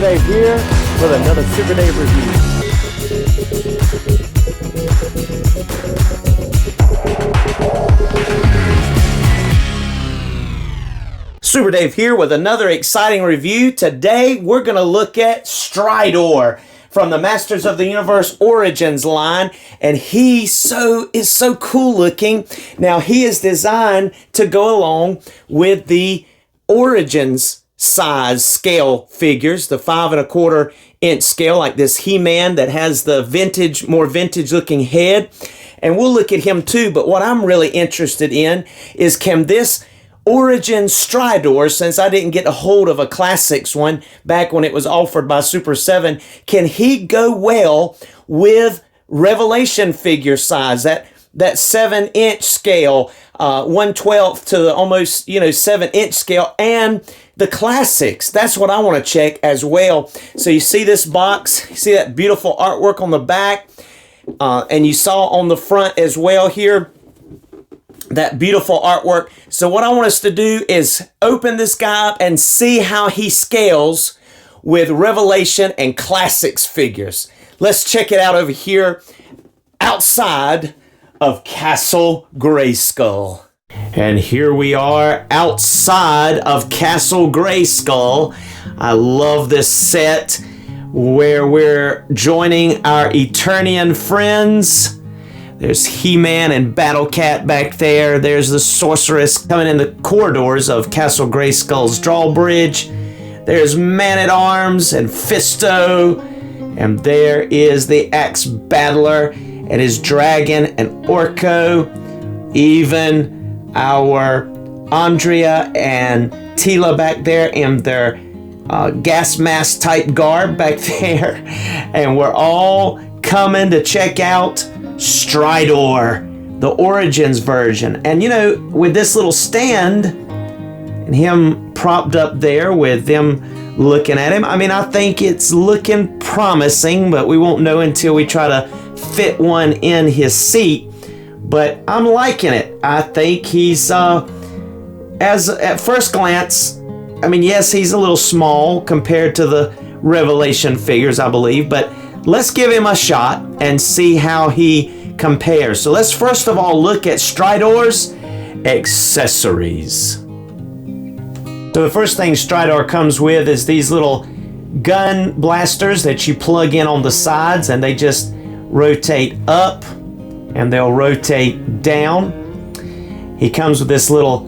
Dave here with another Super Dave review. Super Dave here with another exciting review. Today we're going to look at Stridor from the Masters of the Universe Origins line, and he is so cool looking. Now he is designed to go along with the Origins size scale figures, the 5 1/4 inch scale, like this He-Man that has the vintage, more vintage looking head. And we'll look at him too, but what I'm really interested in is, can this Origins Stridor, since I didn't get a hold of a Classics one back when it was offered by Super 7, can he go well with Revelation figure size, that 7 inch scale, 1/12 to the almost 7 inch scale, and the Classics? That's what I want to check as well. So you see this box, you see that beautiful artwork on the back, and you saw on the front as well here that beautiful artwork. So what I want us to do is open this guy up and see how he scales with Revelation and Classics figures. Let's check it out over here outside of Castle Grayskull. And here we are outside of Castle Grayskull. I love this set where we're joining our Eternian friends. There's He-Man and Battle Cat back there. There's the Sorceress coming in the corridors of Castle Grayskull's drawbridge. There's Man-at-Arms and Fisto. And there is the Axe Battler and his dragon and Orko. Even our Andrea and Tila back there in their gas mask type garb back there. And we're all coming to check out Stridor, the Origins version. And with this little stand and him propped up there with them looking at him, I think it's looking promising, but we won't know until we try to fit one in his seat. But I'm liking it. I think he's at first glance, yes, he's a little small compared to the Revelation figures, I believe, but let's give him a shot and see how he compares. So let's first of all look at Stridor's accessories. So the first thing Stridor comes with is these little gun blasters that you plug in on the sides, and they just rotate up and they'll rotate down. He comes with this little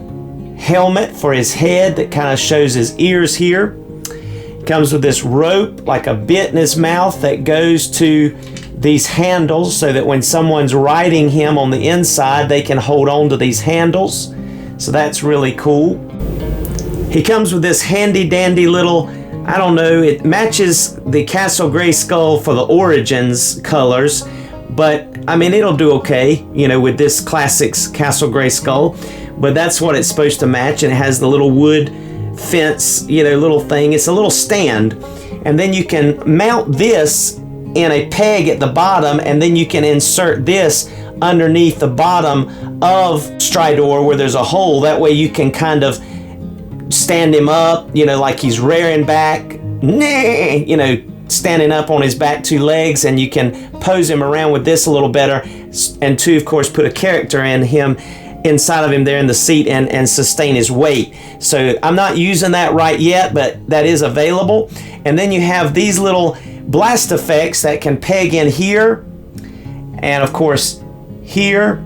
helmet for his head that kind of shows his ears here. Comes with this rope, like a bit in his mouth, that goes to these handles so that when someone's riding him on the inside, they can hold on to these handles. So that's really cool. He comes with this handy dandy little, it matches the Castle Grayskull for the Origins colors, but it'll do okay, with this Classics Castle Grayskull. But that's what it's supposed to match, and it has the little wood fence, little thing. It's a little stand, and then you can mount this in a peg at the bottom, and then you can insert this underneath the bottom of Stridor where there's a hole. That way you can kind of stand him up, like he's rearing back, standing up on his back 2 legs, and you can pose him around with this a little better, and to, of course, put a character in him inside of him there in the seat and sustain his weight. So I'm not using that right yet, but that is available. And then you have these little blast effects that can peg in here, and of course here,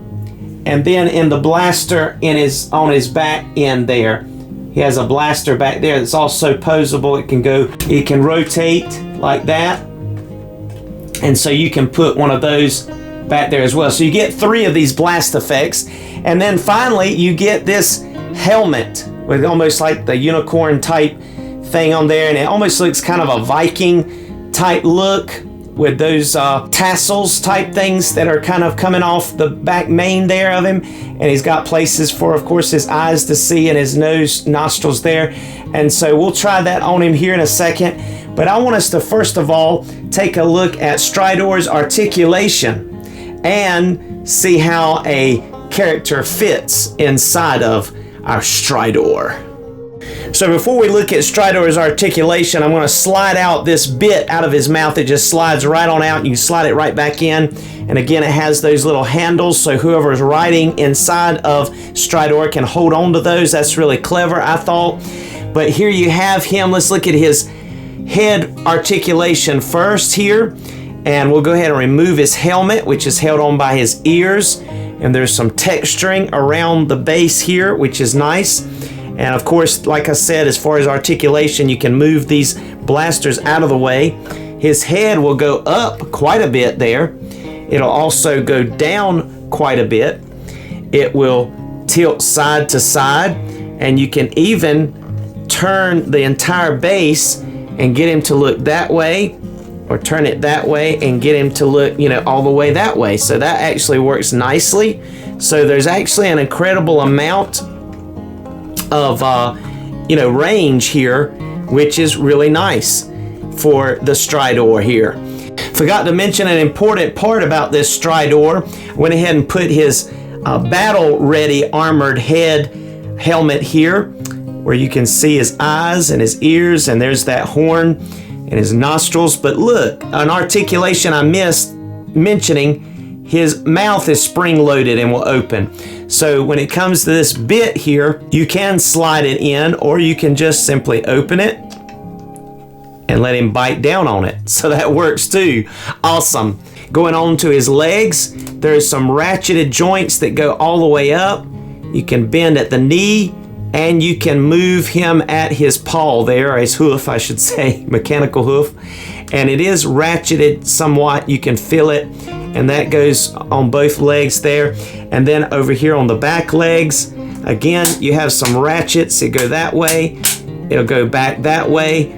and then in the blaster on his back end there. He has a blaster back there that's also posable. It can rotate like that, and so you can put one of those back there as well. So you get 3 of these blast effects. And then finally you get this helmet with almost like the unicorn type thing on there, and it almost looks kind of a Viking type look with those tassels type things that are kind of coming off the back mane there of him. And he's got places for, of course, his eyes to see, and his nose, nostrils there. And so we'll try that on him here in a second. But I want us to first of all take a look at Stridor's articulation and see how a character fits inside of our Stridor. So before we look at Stridor's articulation, I'm going to slide out this bit out of his mouth. It just slides right on out. You can slide it right back in. And again, it has those little handles, so whoever is riding inside of Stridor can hold on to those. That's really clever, I thought. But here you have him. Let's look at his head articulation first here. And we'll go ahead and remove his helmet, which is held on by his ears. And there's some texturing around the base here, which is nice. And of course, like I said, as far as articulation, you can move these blasters out of the way. His head will go up quite a bit there. It'll also go down quite a bit. It will tilt side to side, and you can even turn the entire base and get him to look that way, or turn it that way and get him to look, all the way that way. So that actually works nicely. So there's actually an incredible amount of range here, which is really nice for the Stridor here. Forgot to mention an important part about this Stridor. Went ahead and put his battle ready armored helmet here, where you can see his eyes and his ears, and there's that horn and his nostrils. But look, an articulation I missed mentioning. His mouth is spring-loaded and will open. So when it comes to this bit here, you can slide it in, or you can just simply open it and let him bite down on it. So that works too. Awesome. Going on to his legs, there's some ratcheted joints that go all the way up. You can bend at the knee, and you can move him at his paw there, his hoof, I should say, mechanical hoof. And it is ratcheted somewhat. You can feel it. And that goes on both legs there. And then over here on the back legs, again, you have some ratchets that go that way. It'll go back that way.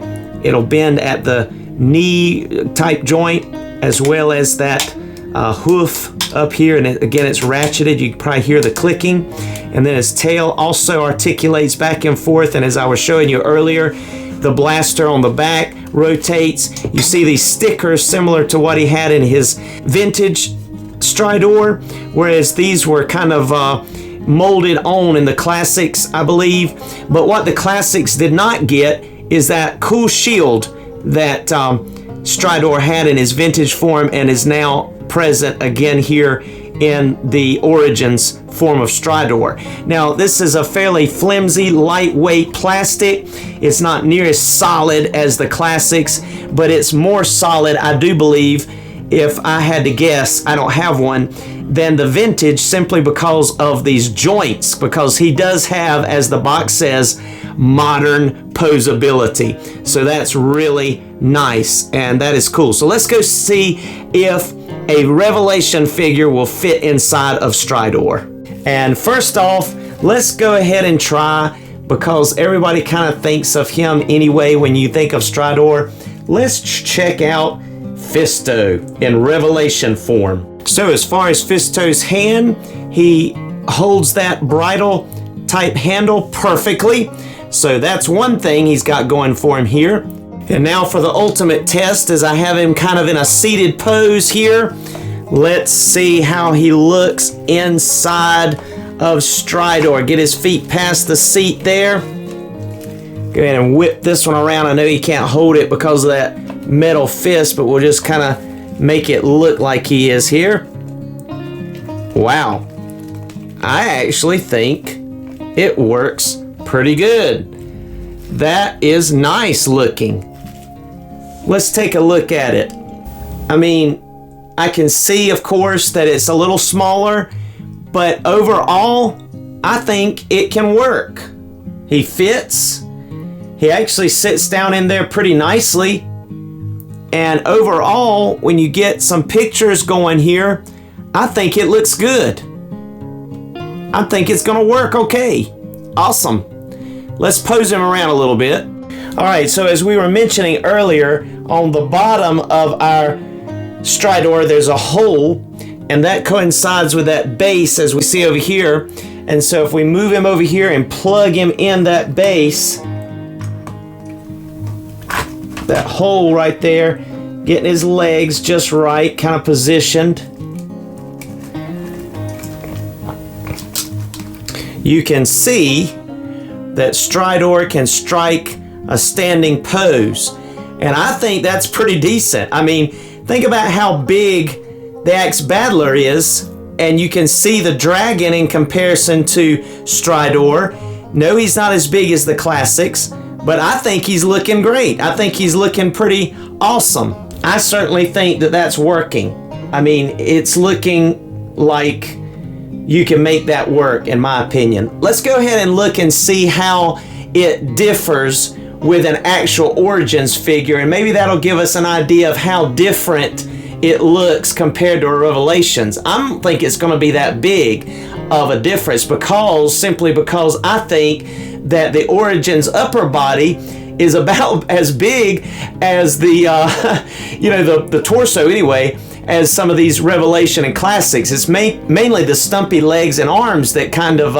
It'll bend at the knee type joint, as well as that hoof up here. And again, it's ratcheted. You can probably hear the clicking. And then his tail also articulates back and forth. And as I was showing you earlier, the blaster on the back rotates. You see these stickers similar to what he had in his vintage Stridor, whereas these were kind of molded on in the Classics, I believe. But what the Classics did not get is that cool shield that Stridor had in his vintage form and is now present again here in the Origins form of Stridor. Now, this is a fairly flimsy, lightweight plastic. It's not near as solid as the Classics, but it's more solid, I do believe, if I had to guess, I don't have one, than the vintage, simply because of these joints, because he does have, as the box says, modern posability. So that's really nice, and that is cool. So let's go see if a Revelation figure will fit inside of Stridor. And first off, let's go ahead and try, because everybody kind of thinks of him anyway when you think of Stridor. Let's check out Fisto in Revelation form. So as far as Fisto's hand, he holds that bridle type handle perfectly. So that's one thing he's got going for him here. And now for the ultimate test, as I have him kind of in a seated pose here. Let's see how he looks inside of Stridor. Get his feet past the seat there. Go ahead and whip this one around. I know he can't hold it because of that metal fist, but we'll just kind of make it look like he is here. Wow. I actually think it works pretty good. That is nice looking. Let's take a look at it. I mean, I can see, of course, that it's a little smaller, but overall, I think it can work. He fits. He actually sits down in there pretty nicely. And overall, when you get some pictures going here, I think it looks good. I think it's going to work okay. Awesome. Let's pose him around a little bit. All right, so as we were mentioning earlier, on the bottom of our Stridor, there's a hole, and that coincides with that base as we see over here. And so if we move him over here and plug him in that base, that hole right there, getting his legs just right, kind of positioned. You can see that Stridor can strike a standing pose. And I think that's pretty decent. I mean, think about how big the Axe Battler is, and you can see the dragon in comparison to Stridor. No, he's not as big as the Classics, but I think he's looking great. I think he's looking pretty awesome. I certainly think that that's working. I mean, it's looking like you can make that work, in my opinion. Let's go ahead and look and see how it differs with an actual Origins figure, and maybe that'll give us an idea of how different it looks compared to a Revelations. I don't think it's going to be that big of a difference, simply because I think that the Origins upper body is about as big as the the torso anyway, as some of these Revelation and Classics. It's mainly the stumpy legs and arms that kind of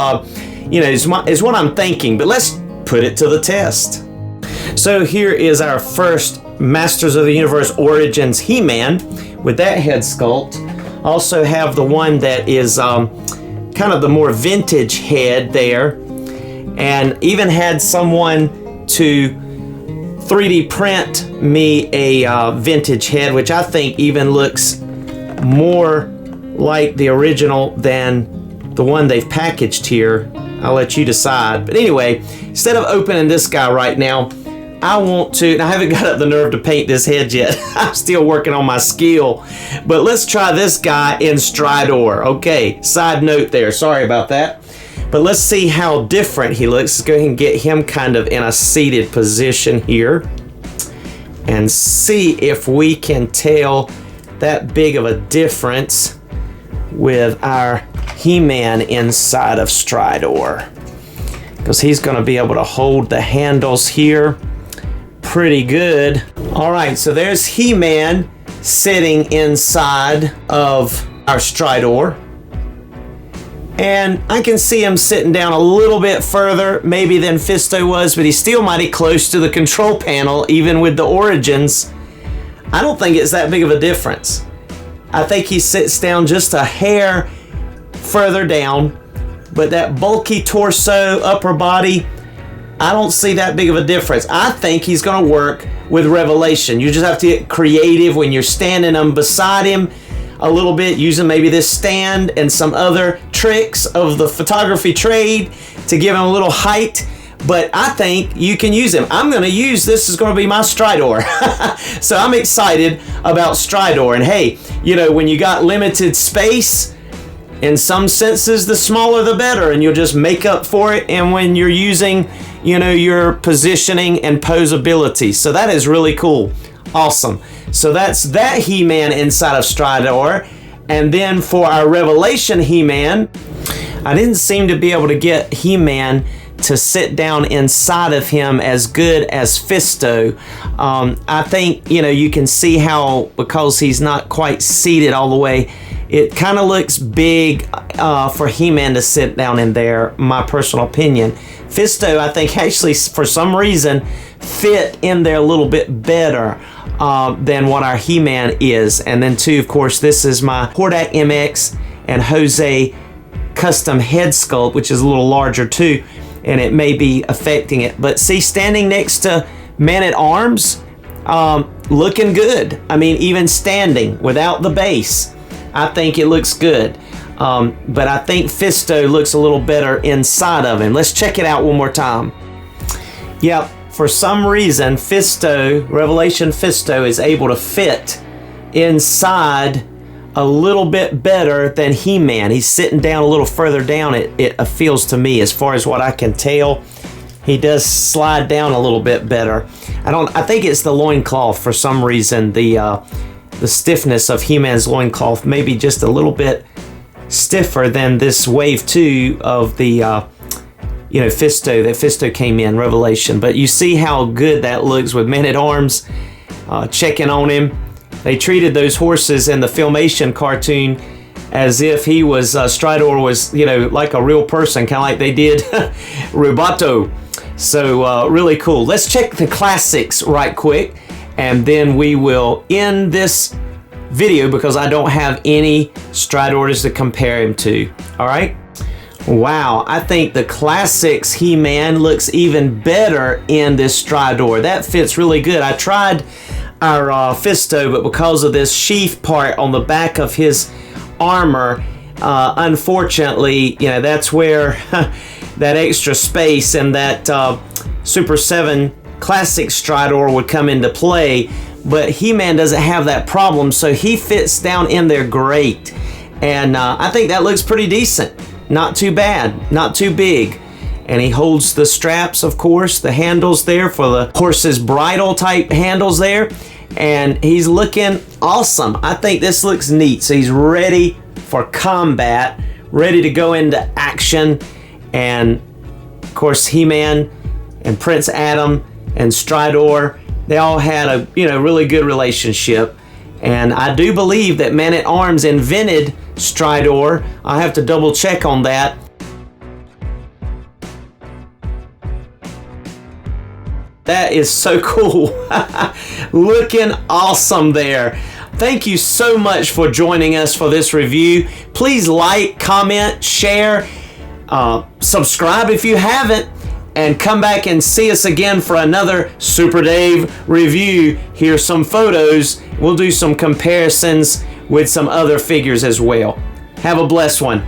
is what I'm thinking. But let's put it to the test. So here is our first Masters of the Universe Origins He-Man with that head sculpt. Also have the one that is kind of the more vintage head there, and even had someone to 3D print me a vintage head, which I think even looks more like the original than the one they've packaged here. I'll let you decide. But anyway, instead of opening this guy right now, I want to, and I haven't got up the nerve to paint this head yet. I'm still working on my skill. But let's try this guy in Stridor. Okay, side note there. Sorry about that. But let's see how different he looks. Let's go ahead and get him kind of in a seated position here and see if we can tell that big of a difference with our He-Man inside of Stridor, because he's going to be able to hold the handles here pretty good. All right, so there's He-Man sitting inside of our Stridor, and I can see him sitting down a little bit further maybe than Fisto was, but he's still mighty close to the control panel even with the Origins. I don't think it's that big of a difference. I think he sits down just a hair further down, but that bulky torso, upper body, I don't see that big of a difference. I think he's going to work with Revelation. You just have to get creative when you're standing them beside him a little bit, using maybe this stand and some other tricks of the photography trade to give him a little height. But I think you can use him. I'm going to use, this is going to be my Stridor. So I'm excited about Stridor. And hey, when you got limited space, in some senses, the smaller the better, and you'll just make up for it. And when you're using, your positioning and posability. So that is really cool. Awesome. So that's that He-Man inside of Stridor. And then for our Revelation He-Man, I didn't seem to be able to get He-Man to sit down inside of him as good as Fisto. I think, you can see how, because he's not quite seated all the way, it kind of looks big for He-Man to sit down in there, my personal opinion. Fisto, I think, actually, for some reason, fit in there a little bit better than what our He-Man is. And then, too, of course, this is my Hordak MX and Jose custom head sculpt, which is a little larger, too, and it may be affecting it. But see, standing next to Man-at-Arms, looking good. I mean, even standing without the base, I think it looks good. But I think Fisto looks a little better inside of him. Let's check it out one more time. Yep, for some reason, Revelation Fisto is able to fit inside a little bit better than He-Man. He's sitting down a little further down, it feels to me, as far as what I can tell. He does slide down a little bit better. I think it's the loincloth for some reason. The stiffness of He-Man's loincloth may be just a little bit stiffer than this wave 2 of the Fisto, that Fisto came in Revelation. But you see how good that looks with Man-at-Arms checking on him. They treated those horses in the Filmation cartoon as if he was Stridor was like a real person, kind of like they did Rubato. So really cool. Let's check the classics right quick, and then we will end this video because I don't have any Stridors to compare him to. All right. Wow, I think the Classics He-Man looks even better in this Stridor. That fits really good. I tried our Fisto, but because of this sheath part on the back of his armor, unfortunately, that's where that extra space and that Super 7 Classic Stridor would come into play. But He-Man doesn't have that problem, so he fits down in there great. And I think that looks pretty decent. Not too bad, not too big. And he holds the straps, of course, the handles there for the horse's bridle type handles there. And he's looking awesome. I think this looks neat. So he's ready for combat, ready to go into action. And of course, He-Man and Prince Adam and Stridor, they all had a really good relationship. And I do believe that Man-at-Arms invented Stridor. I'll have to double check on that. That is so cool. Looking awesome there. Thank you so much for joining us for this review. Please like, comment, share, subscribe if you haven't, and come back and see us again for another Super Dave review. Here's some photos. We'll do some comparisons with some other figures as well. Have a blessed one.